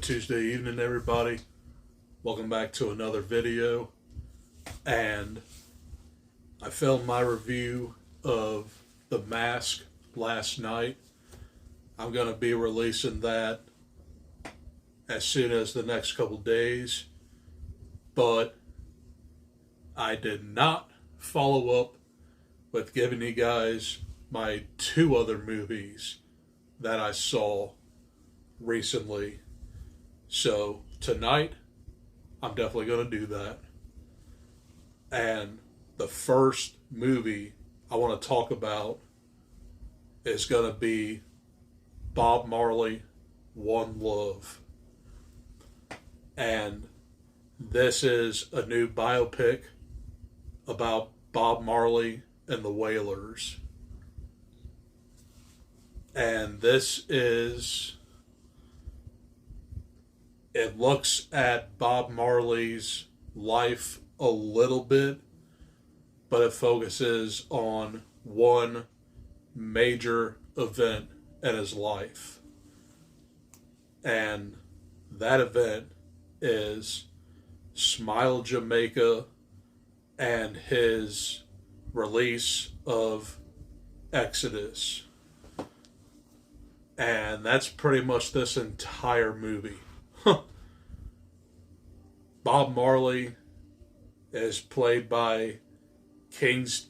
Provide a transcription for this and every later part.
Tuesday evening, everybody. Welcome back to another video. And I filmed my review of The Mask last night. I'm going to be releasing that as soon as the next couple days. But I did not follow up with giving you guys my two other movies that I saw recently. So tonight, I'm definitely going to do that. And the first movie I want to talk about is going to be Bob Marley, One Love. And this is a new biopic about Bob Marley and the Wailers. And it looks at Bob Marley's life a little bit, but it focuses on one major event in his life. And that event is Smile Jamaica and his release of Exodus. And that's pretty much this entire movie. Bob Marley is played by Kingston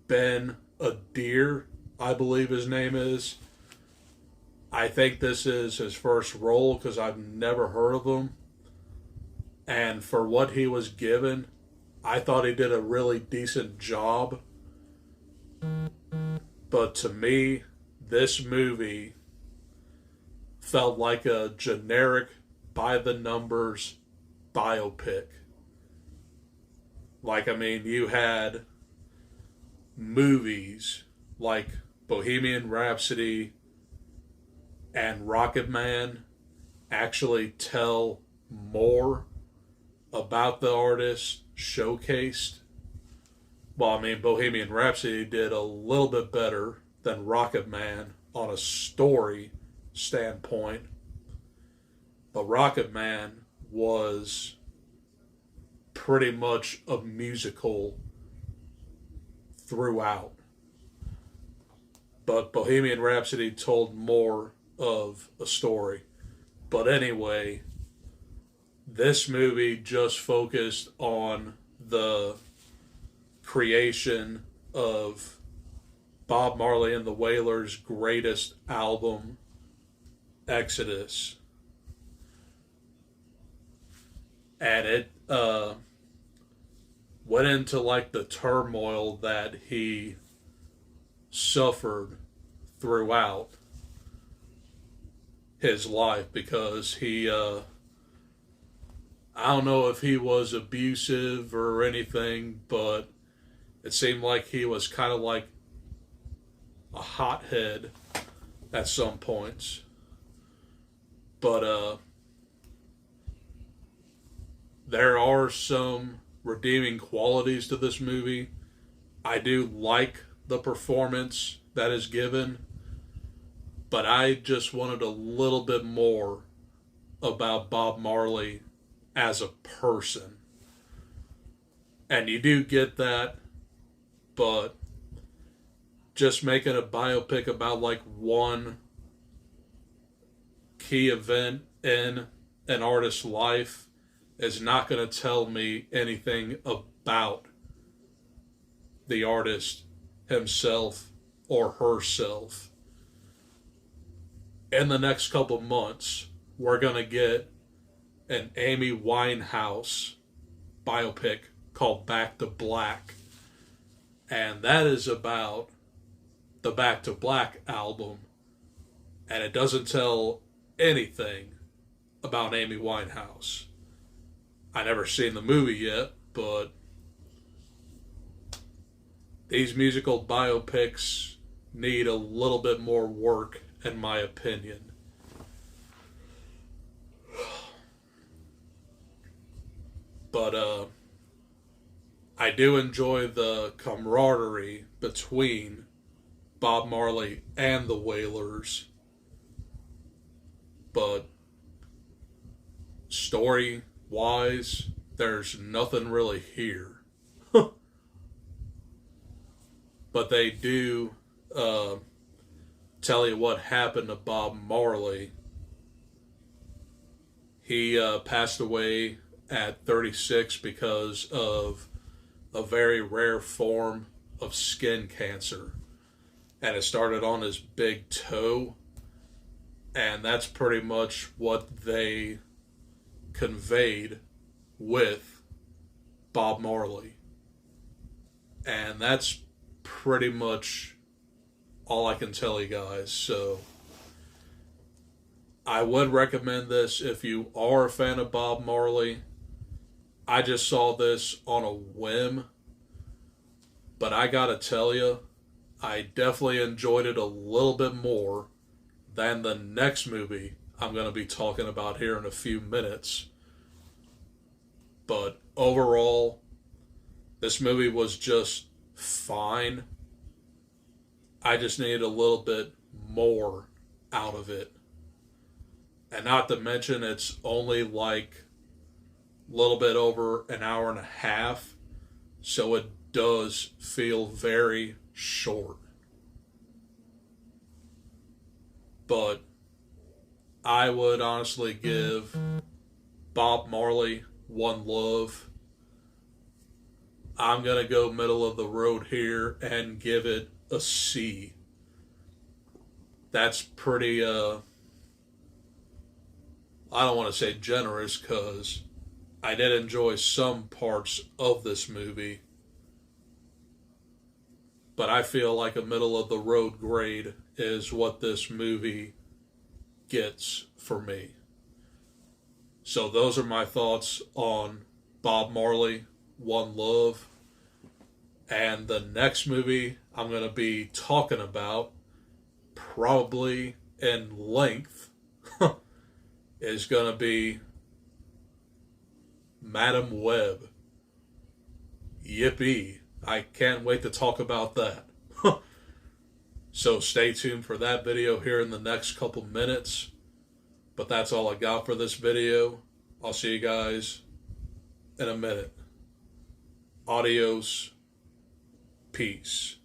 Ben Adair, I believe his name is. I think this is his first role because I've never heard of him. And for what he was given, I thought he did a really decent job. But to me, this movie felt like a generic, by-the-numbers biopic. You had movies like Bohemian Rhapsody and Rocket Man actually tell more about the artist showcased. Bohemian Rhapsody did a little bit better than Rocket Man on a story standpoint. But Rocket Man was pretty much a musical throughout. But Bohemian Rhapsody told more of a story. But anyway, this movie just focused on the creation of Bob Marley and the Wailers' greatest album, Exodus. And it went into the turmoil that he suffered throughout his life, because he I don't know if he was abusive or anything, but it seemed like he was kind of like a hothead at some points. But there are some redeeming qualities to this movie. I do like the performance that is given, but I just wanted a little bit more about Bob Marley as a person. And you do get that, but just making a biopic about one key event in an artist's life is not going to tell me anything about the artist himself or herself. In the next couple months, we're going to get an Amy Winehouse biopic called Back to Black. And that is about the Back to Black album. And it doesn't tell anything about Amy Winehouse. I never seen the movie yet, but these musical biopics need a little bit more work, in my opinion. But I do enjoy the camaraderie between Bob Marley and the Wailers. but story wise, there's nothing really here. But they do tell you what happened to Bob Marley. He passed away at 36 because of a very rare form of skin cancer. And it started on his big toe. And that's pretty much what they conveyed with Bob Marley. And that's pretty much all I can tell you guys. So I would recommend this if you are a fan of Bob Marley. I just saw this on a whim, but I gotta tell you, I definitely enjoyed it a little bit more than the next movie I'm going to be talking about here in a few minutes. But overall, this movie was just fine. I just needed a little bit more out of it. And not to mention, it's only like a little bit over an hour and a half. So it does feel very short. But I would honestly give Bob Marley One Love. I'm going to go middle of the road here and give it a C. That's pretty, I don't want to say generous, because I did enjoy some parts of this movie. But I feel like a middle of the road grade is what this movie gets for me. So those are my thoughts on Bob Marley, One Love. And the next movie I'm going to be talking about, probably in length, is going to be Madam Web. Yippee. I can't wait to talk about that. So stay tuned for that video here in the next couple minutes. But that's all I got for this video. I'll see you guys in a minute. Adios. Peace.